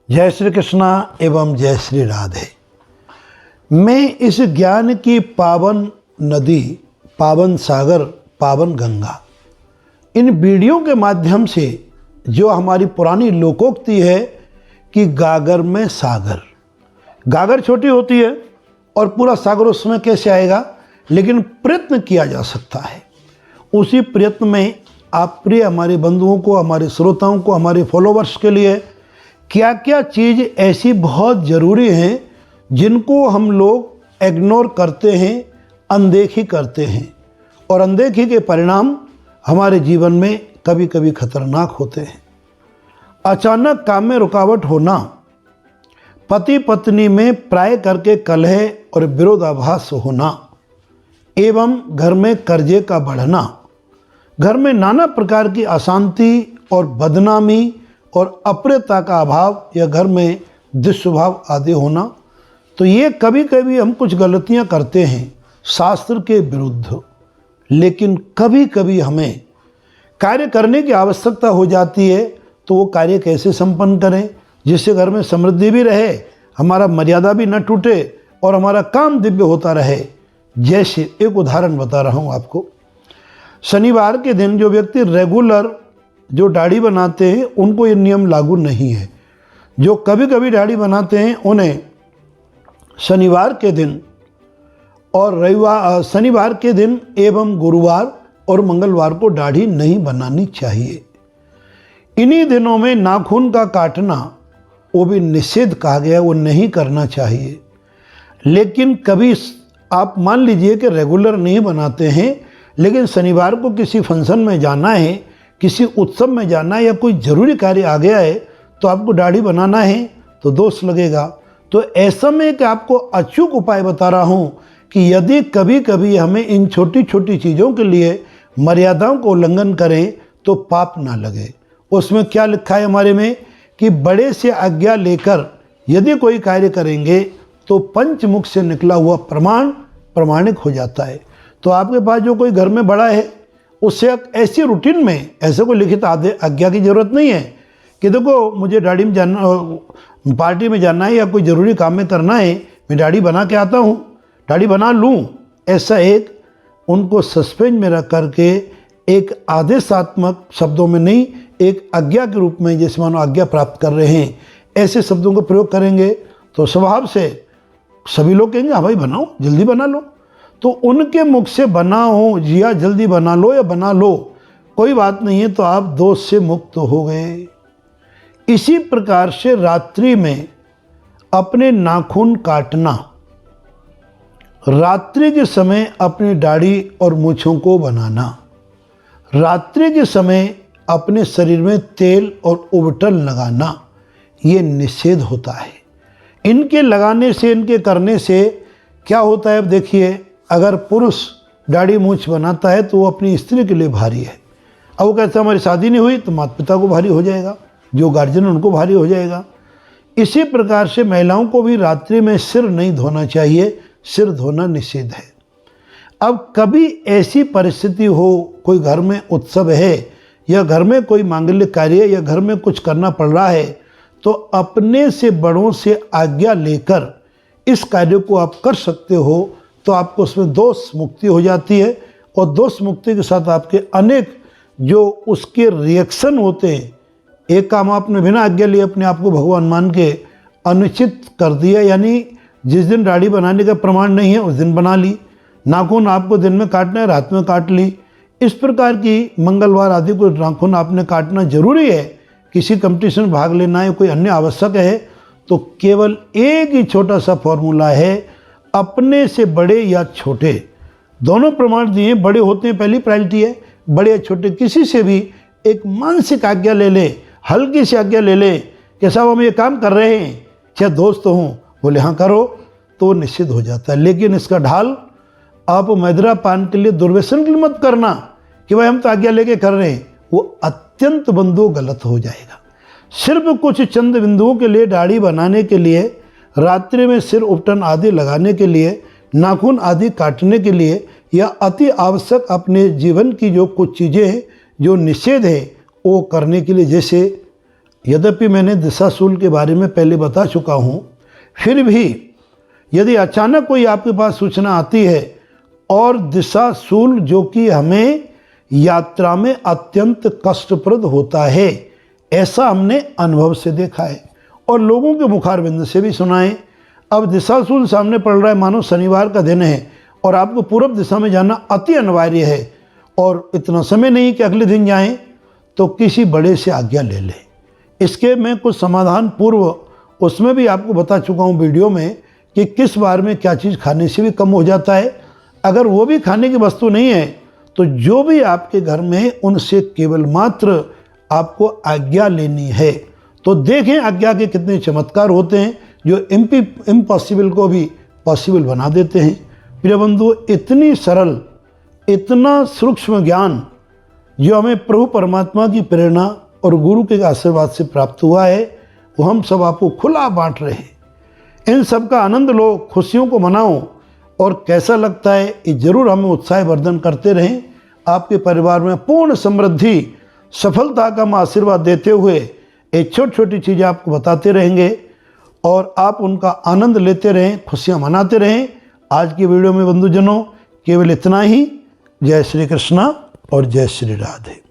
जय श्री कृष्णा एवं जय श्री राधे। मैं इस ज्ञान की पावन नदी, पावन सागर, पावन गंगा, इन वीडियो के माध्यम से जो हमारी पुरानी लोकोक्ति है कि गागर में सागर, गागर छोटी होती है और पूरा सागर उसमें कैसे आएगा, लेकिन प्रयत्न किया जा सकता है। उसी प्रयत्न में आप प्रिय हमारे बंधुओं को, हमारे श्रोताओं को, हमारे फॉलोवर्स के लिए क्या क्या चीज़ ऐसी बहुत ज़रूरी हैं जिनको हम लोग इग्नोर करते हैं, अनदेखी करते हैं, और अनदेखी के परिणाम हमारे जीवन में कभी कभी खतरनाक होते हैं। अचानक काम में रुकावट होना, पति पत्नी में प्राय करके कलह और विरोधाभास होना, एवं घर में कर्जे का बढ़ना, घर में नाना प्रकार की अशांति और बदनामी और अप्रियता का अभाव या घर में दुष्स्वभाव आदि होना। तो ये कभी कभी हम कुछ गलतियां करते हैं शास्त्र के विरुद्ध, लेकिन कभी कभी हमें कार्य करने की आवश्यकता हो जाती है। तो वो कार्य कैसे संपन्न करें जिससे घर में समृद्धि भी रहे, हमारा मर्यादा भी न टूटे और हमारा काम दिव्य होता रहे। जैसे एक उदाहरण बता रहा हूँ आपको। शनिवार के दिन जो व्यक्ति रेगुलर जो दाढ़ी बनाते हैं उनको ये नियम लागू नहीं है। जो कभी कभी दाढ़ी बनाते हैं उन्हें शनिवार के दिन और शनिवार के दिन एवं गुरुवार और मंगलवार को दाढ़ी नहीं बनानी चाहिए। इन्हीं दिनों में नाखून का काटना वो भी निषेध कहा गया, वो नहीं करना चाहिए। लेकिन कभी आप मान लीजिए कि रेगुलर नहीं बनाते हैं, लेकिन शनिवार को किसी फंक्शन में जाना है, किसी उत्सव में जाना है या कोई ज़रूरी कार्य आ गया है तो आपको दाढ़ी बनाना है तो दोष लगेगा। तो ऐसा में कि आपको अचूक उपाय बता रहा हूँ कि यदि कभी कभी हमें इन छोटी छोटी चीज़ों के लिए मर्यादाओं को उल्लंघन करें तो पाप ना लगे। उसमें क्या लिखा है हमारे में कि बड़े से आज्ञा लेकर यदि कोई कार्य करेंगे तो पंचमुख से निकला हुआ प्रमाण प्रमाणिक हो जाता है। तो आपके पास जो कोई घर में बड़ा है उससे ऐसी रूटीन में ऐसे कोई लिखित आज्ञा की ज़रूरत नहीं है कि देखो मुझे दाढ़ी में जाना, पार्टी में जाना है या कोई ज़रूरी काम में करना है, मैं दाढ़ी बना के आता हूँ, दाढ़ी बना लूँ। ऐसा एक उनको सस्पेंस में रख करके एक आदेशात्मक शब्दों में नहीं, एक आज्ञा के रूप में जैसे मानो आज्ञा प्राप्त कर रहे हैं, ऐसे शब्दों का प्रयोग करेंगे तो स्वभाव से सभी लोग कहेंगे हाँ भाई बनाओ, जल्दी बना लो। तो उनके मुख से बनाओ जिया जल्दी बना लो या बना लो, कोई बात नहीं है, तो आप दोष से मुक्त हो गए। इसी प्रकार से रात्रि में अपने नाखून काटना, रात्रि के समय अपनी दाढ़ी और मूंछों को बनाना, रात्रि के समय अपने शरीर में तेल और उबटन लगाना, ये निषेध होता है। इनके लगाने से, इनके करने से क्या होता है, अब देखिए, अगर पुरुष दाढ़ी मूंछ बनाता है तो वो अपनी स्त्री के लिए भारी है। अब वो कहता है हमारी शादी नहीं हुई तो माता पिता को भारी हो जाएगा, जो गार्जियन उनको भारी हो जाएगा। इसी प्रकार से महिलाओं को भी रात्रि में सिर नहीं धोना चाहिए, सिर धोना निषेध है। अब कभी ऐसी परिस्थिति हो, कोई घर में उत्सव है या घर में कोई मांगलिक कार्य या घर में कुछ करना पड़ रहा है, तो अपने से बड़ों से आज्ञा लेकर इस कार्य को आप कर सकते हो, तो आपको उसमें दोष मुक्ति हो जाती है। और दोष मुक्ति के साथ आपके अनेक जो उसके रिएक्शन होते हैं, एक काम आपने बिना आज्ञा लिए अपने आप को भगवान मान के अनुचित कर दिया, यानी जिस दिन दाढ़ी बनाने का प्रमाण नहीं है उस दिन बना ली, नाखून आपको दिन में काटना है रात में काट ली। इस प्रकार की मंगलवार आदि को नाखून आपने काटना जरूरी है, किसी कंपटीशन में भाग लेना है, कोई अन्य आवश्यक है, तो केवल एक ही छोटा सा फॉर्मूला है, अपने से बड़े या छोटे दोनों प्रमाण दिए, बड़े होते हैं पहली प्रायोरिटी है, बड़े या छोटे किसी से भी एक मानसिक आज्ञा ले ले, हल्की सी आज्ञा ले ले कि साहब हम ये काम कर रहे हैं, चाहे दोस्त हों, बोले हाँ करो, तो निश्चित हो जाता है। लेकिन इसका ढाल आप मदिरा पान के लिए दुर्व्यसन के लिए मत करना कि भाई हम तो आज्ञा लेके कर रहे हैं, वो अत्यंत बंधु गलत हो जाएगा। सिर्फ कुछ चंद बिंदुओं के लिए दाढ़ी बनाने के लिए, रात्रि में सिर उपटन आदि लगाने के लिए, नाखून आदि काटने के लिए, या अति आवश्यक अपने जीवन की जो कुछ चीज़ें हैं जो निषेध है वो करने के लिए, जैसे यद्यपि मैंने दिशाशूल के बारे में पहले बता चुका हूँ, फिर भी यदि अचानक कोई आपके पास सूचना आती है और दिशाशूल जो कि हमें यात्रा में अत्यंत कष्टप्रद होता है, ऐसा हमने अनुभव से देखा है और लोगों के मुखारबिंद से भी सुना है। अब दिशाशूल सामने पड़ रहा है, मानो शनिवार का दिन है और आपको पूर्व दिशा में जाना अति अनिवार्य है और इतना समय नहीं कि अगले दिन जाएं, तो किसी बड़े से आज्ञा ले लें। इसके मैं कुछ समाधान पूर्व उसमें भी आपको बता चुका हूँ वीडियो में कि किस बार में क्या चीज़ खाने से भी कम हो जाता है। अगर वो भी खाने की वस्तु नहीं है तो जो भी आपके घर में उनसे केवल मात्र आपको आज्ञा लेनी है। तो देखें आज्ञा के कितने चमत्कार होते हैं जो इम्पॉसिबल को भी पॉसिबल बना देते हैं। प्रिय बंधु, इतनी सरल, इतना सूक्ष्म ज्ञान जो हमें प्रभु परमात्मा की प्रेरणा और गुरु के आशीर्वाद से प्राप्त हुआ है, वो हम सब आपको खुला बांट रहे हैं। इन सब का आनंद लो, खुशियों को मनाओ और कैसा लगता है ये जरूर हमें उत्साहवर्धन करते रहें। आपके परिवार में पूर्ण समृद्धि, सफलता का हम आशीर्वाद देते हुए ये छोटी छोटी चीज़ें आपको बताते रहेंगे और आप उनका आनंद लेते रहें, खुशियाँ मनाते रहें। आज की वीडियो में बंधुजनों केवल इतना ही। जय श्री कृष्णा और जय श्री राधे।